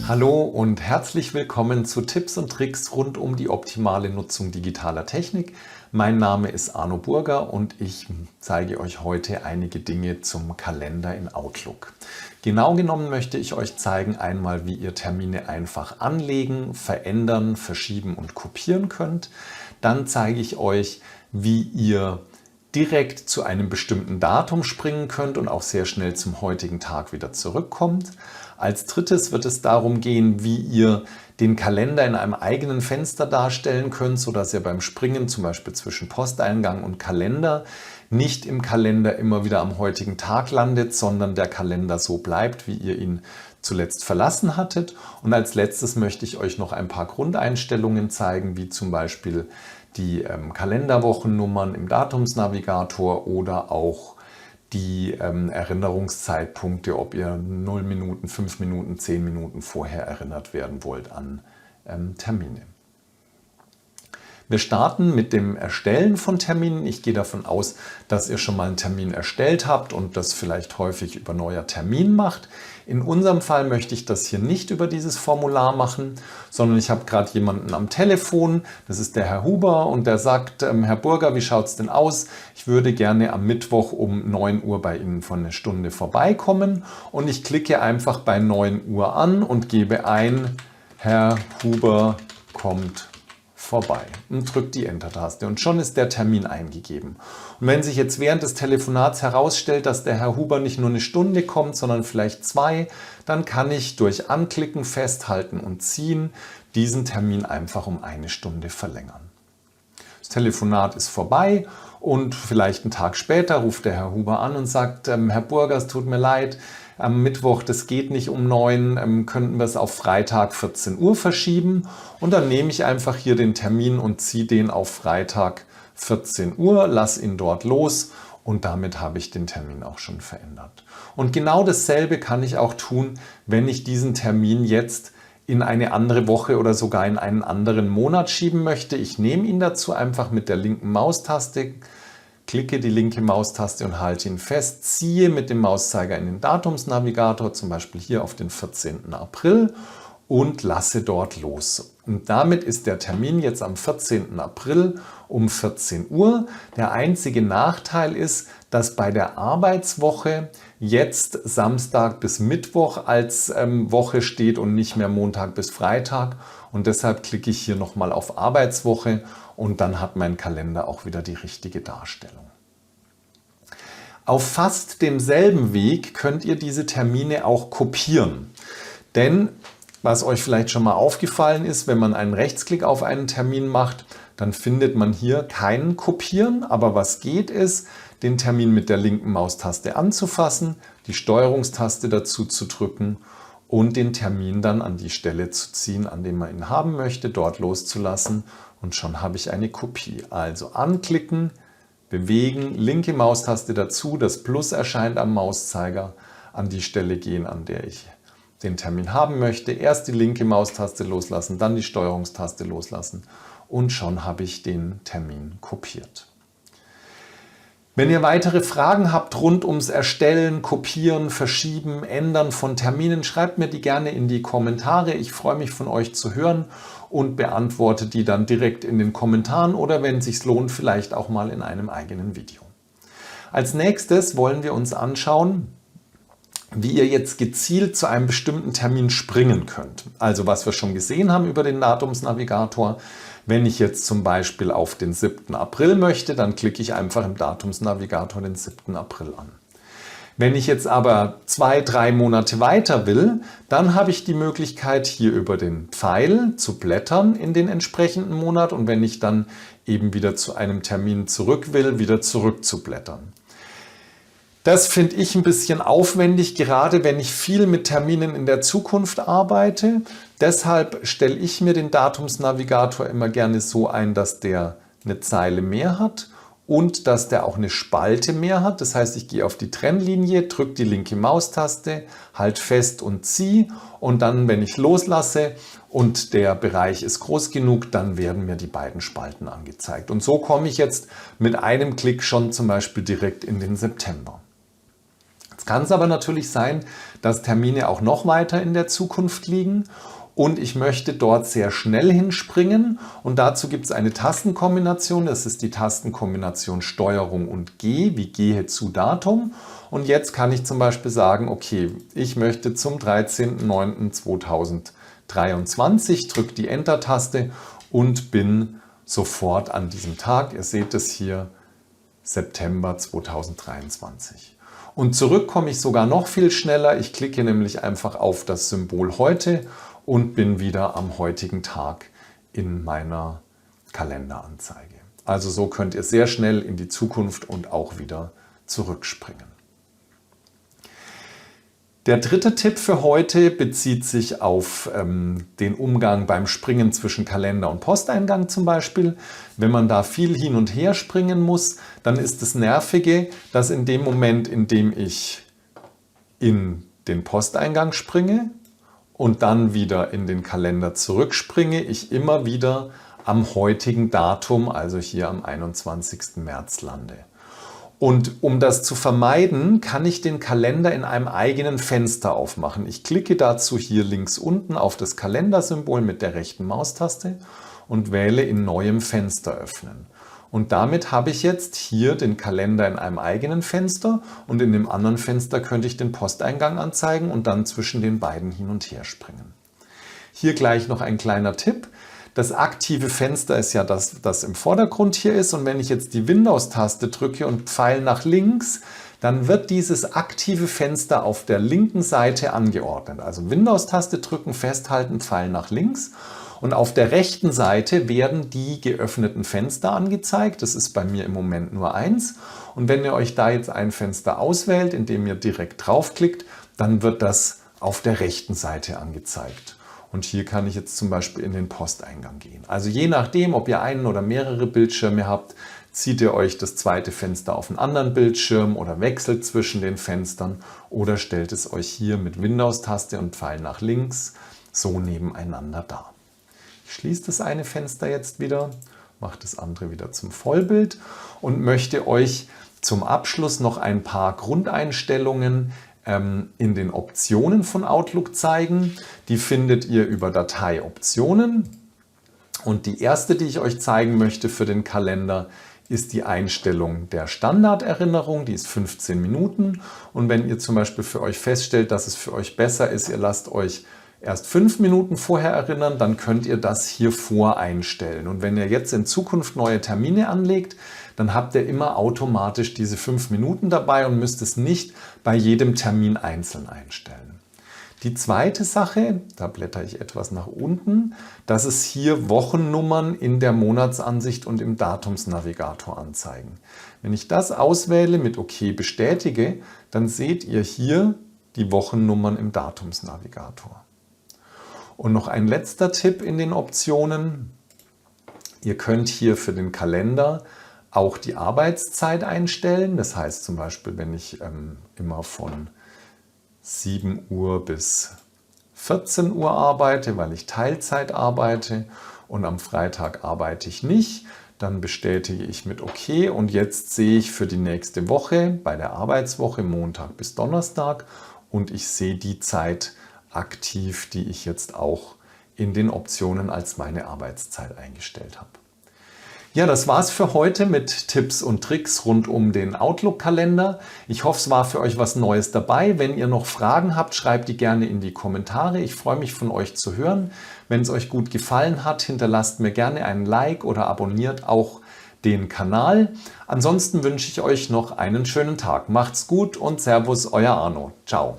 Hallo und herzlich willkommen zu Tipps und Tricks rund um die optimale Nutzung digitaler Technik. Mein Name ist Arno Burger und ich zeige euch heute einige Dinge zum Kalender in Outlook. Genau genommen möchte ich euch zeigen einmal, wie ihr Termine einfach anlegen, verändern, verschieben und kopieren könnt. Dann zeige ich euch, wie ihr direkt zu einem bestimmten Datum springen könnt und auch sehr schnell zum heutigen Tag wieder zurückkommt. Als drittes wird es darum gehen, wie ihr den Kalender in einem eigenen Fenster darstellen könnt, sodass ihr beim Springen zum Beispiel zwischen Posteingang und Kalender nicht im Kalender immer wieder am heutigen Tag landet, sondern der Kalender so bleibt, wie ihr ihn zuletzt verlassen hattet. Und als letztes möchte ich euch noch ein paar Grundeinstellungen zeigen, wie zum Beispiel die Kalenderwochennummern im Datumsnavigator oder auch die Erinnerungszeitpunkte, ob ihr 0 Minuten, 5 Minuten, 10 Minuten vorher erinnert werden wollt an Termine. Wir starten mit dem Erstellen von Terminen. Ich gehe davon aus, dass ihr schon mal einen Termin erstellt habt und das vielleicht häufig über neuer Termin macht. In unserem Fall möchte ich das hier nicht über dieses Formular machen, sondern ich habe gerade jemanden am Telefon, das ist der Herr Huber, und der sagt: Herr Burger, wie schaut es denn aus? Ich würde gerne am Mittwoch um 9 Uhr bei Ihnen für eine Stunde vorbeikommen, und ich klicke einfach bei 9 Uhr an und gebe ein: Herr Huber kommt vorbei und drückt die Enter-Taste und schon ist der Termin eingegeben. Und wenn sich jetzt während des Telefonats herausstellt, dass der Herr Huber nicht nur eine Stunde kommt, sondern vielleicht 2, dann kann ich durch Anklicken, Festhalten und Ziehen diesen Termin einfach um 1 Stunde verlängern. Das Telefonat ist vorbei und vielleicht einen Tag später ruft der Herr Huber an und sagt: Herr Burger, es tut mir leid, am Mittwoch, das geht nicht um 9, könnten wir es auf Freitag 14 Uhr verschieben. Und dann nehme ich einfach hier den Termin und ziehe den auf Freitag 14 Uhr, lasse ihn dort los und damit habe ich den Termin auch schon verändert. Und genau dasselbe kann ich auch tun, wenn ich diesen Termin jetzt in eine andere Woche oder sogar in einen anderen Monat schieben möchte. Ich nehme ihn dazu einfach mit der linken Maustaste, klicke die linke Maustaste und halte ihn fest, ziehe mit dem Mauszeiger in den Datumsnavigator, zum Beispiel hier auf den 14. April und lasse dort los. Und damit ist der Termin jetzt am 14. April um 14 Uhr. Der einzige Nachteil ist, dass bei der Arbeitswoche jetzt Samstag bis Mittwoch als Woche steht und nicht mehr Montag bis Freitag. Und deshalb klicke ich hier nochmal auf Arbeitswoche und dann hat mein Kalender auch wieder die richtige Darstellung. Auf fast demselben Weg könnt ihr diese Termine auch kopieren. Denn was euch vielleicht schon mal aufgefallen ist, wenn man einen Rechtsklick auf einen Termin macht, dann findet man hier keinen Kopieren. Aber was geht ist, den Termin mit der linken Maustaste anzufassen, die Steuerungstaste dazu zu drücken und den Termin dann an die Stelle zu ziehen, an dem man ihn haben möchte, dort loszulassen und schon habe ich eine Kopie. Also anklicken, bewegen, linke Maustaste dazu, das Plus erscheint am Mauszeiger, an die Stelle gehen, an der ich den Termin haben möchte, erst die linke Maustaste loslassen, dann die Steuerungstaste loslassen und schon habe ich den Termin kopiert. Wenn ihr weitere Fragen habt rund ums Erstellen, Kopieren, Verschieben, Ändern von Terminen, schreibt mir die gerne in die Kommentare. Ich freue mich, von euch zu hören und beantworte die dann direkt in den Kommentaren oder, wenn es sich lohnt, vielleicht auch mal in einem eigenen Video. Als nächstes wollen wir uns anschauen, wie ihr jetzt gezielt zu einem bestimmten Termin springen könnt. Also was wir schon gesehen haben über den Datumsnavigator. Wenn ich jetzt zum Beispiel auf den 7. April möchte, dann klicke ich einfach im Datumsnavigator den 7. April an. Wenn ich jetzt aber 2, 3 Monate weiter will, dann habe ich die Möglichkeit, hier über den Pfeil zu blättern in den entsprechenden Monat und wenn ich dann eben wieder zu einem Termin zurück will, wieder zurück zu blättern. Das finde ich ein bisschen aufwendig, gerade wenn ich viel mit Terminen in der Zukunft arbeite. Deshalb stelle ich mir den Datumsnavigator immer gerne so ein, dass der eine Zeile mehr hat und dass der auch eine Spalte mehr hat. Das heißt, ich gehe auf die Trennlinie, drücke die linke Maustaste, halte fest und ziehe und dann, wenn ich loslasse und der Bereich ist groß genug, dann werden mir die beiden Spalten angezeigt. Und so komme ich jetzt mit einem Klick schon zum Beispiel direkt in den September. Kann es aber natürlich sein, dass Termine auch noch weiter in der Zukunft liegen und ich möchte dort sehr schnell hinspringen und dazu gibt es eine Tastenkombination, das ist die Tastenkombination Steuerung und G, wie gehe zu Datum. Und jetzt kann ich zum Beispiel sagen, okay, ich möchte zum 13.09.2023, drücke die Enter-Taste und bin sofort an diesem Tag. Ihr seht es hier, September 2023. Und zurück komme ich sogar noch viel schneller. Ich klicke nämlich einfach auf das Symbol heute und bin wieder am heutigen Tag in meiner Kalenderanzeige. Also so könnt ihr sehr schnell in die Zukunft und auch wieder zurückspringen. Der dritte Tipp für heute bezieht sich auf den Umgang beim Springen zwischen Kalender und Posteingang zum Beispiel. Wenn man da viel hin und her springen muss, dann ist das Nervige, dass in dem Moment, in dem ich in den Posteingang springe und dann wieder in den Kalender zurückspringe, ich immer wieder am heutigen Datum, also hier am 21. März lande. Und um das zu vermeiden, kann ich den Kalender in einem eigenen Fenster aufmachen. Ich klicke dazu hier links unten auf das Kalendersymbol mit der rechten Maustaste und wähle in neuem Fenster öffnen. Und damit habe ich jetzt hier den Kalender in einem eigenen Fenster und in dem anderen Fenster könnte ich den Posteingang anzeigen und dann zwischen den beiden hin und her springen. Hier gleich noch ein kleiner Tipp. Das aktive Fenster ist ja das im Vordergrund hier ist und wenn ich jetzt die Windows-Taste drücke und Pfeil nach links, dann wird dieses aktive Fenster auf der linken Seite angeordnet. Also Windows-Taste drücken, festhalten, Pfeil nach links und auf der rechten Seite werden die geöffneten Fenster angezeigt. Das ist bei mir im Moment nur eins und wenn ihr euch da jetzt ein Fenster auswählt, indem ihr direkt draufklickt, dann wird das auf der rechten Seite angezeigt. Und hier kann ich jetzt zum Beispiel in den Posteingang gehen. Also je nachdem, ob ihr einen oder mehrere Bildschirme habt, zieht ihr euch das zweite Fenster auf einen anderen Bildschirm oder wechselt zwischen den Fenstern oder stellt es euch hier mit Windows-Taste und Pfeil nach links so nebeneinander dar. Ich schließe das eine Fenster jetzt wieder, mache das andere wieder zum Vollbild und möchte euch zum Abschluss noch ein paar Grundeinstellungen in den Optionen von Outlook zeigen. Die findet ihr über Datei Optionen. Und die erste, die ich euch zeigen möchte für den Kalender, ist die Einstellung der Standarderinnerung. Die ist 15 Minuten. Und wenn ihr zum Beispiel für euch feststellt, dass es für euch besser ist, ihr lasst euch erst 5 Minuten vorher erinnern, dann könnt ihr das hier voreinstellen. Und wenn ihr jetzt in Zukunft neue Termine anlegt, dann habt ihr immer automatisch diese 5 Minuten dabei und müsst es nicht bei jedem Termin einzeln einstellen. Die zweite Sache, da blätter ich etwas nach unten, dass es hier Wochennummern in der Monatsansicht und im Datumsnavigator anzeigen. Wenn ich das auswähle, mit OK bestätige, dann seht ihr hier die Wochennummern im Datumsnavigator. Und noch ein letzter Tipp in den Optionen. Ihr könnt hier für den Kalender auch die Arbeitszeit einstellen. Das heißt zum Beispiel, wenn ich immer von 7 Uhr bis 14 Uhr arbeite, weil ich Teilzeit arbeite und am Freitag arbeite ich nicht, dann bestätige ich mit OK und jetzt sehe ich für die nächste Woche bei der Arbeitswoche Montag bis Donnerstag und ich sehe die Zeit aktiv, die ich jetzt auch in den Optionen als meine Arbeitszeit eingestellt habe. Ja, das war's für heute mit Tipps und Tricks rund um den Outlook-Kalender. Ich hoffe, es war für euch was Neues dabei. Wenn ihr noch Fragen habt, schreibt die gerne in die Kommentare. Ich freue mich, von euch zu hören. Wenn es euch gut gefallen hat, hinterlasst mir gerne einen Like oder abonniert auch den Kanal. Ansonsten wünsche ich euch noch einen schönen Tag. Macht's gut und Servus, euer Arno. Ciao.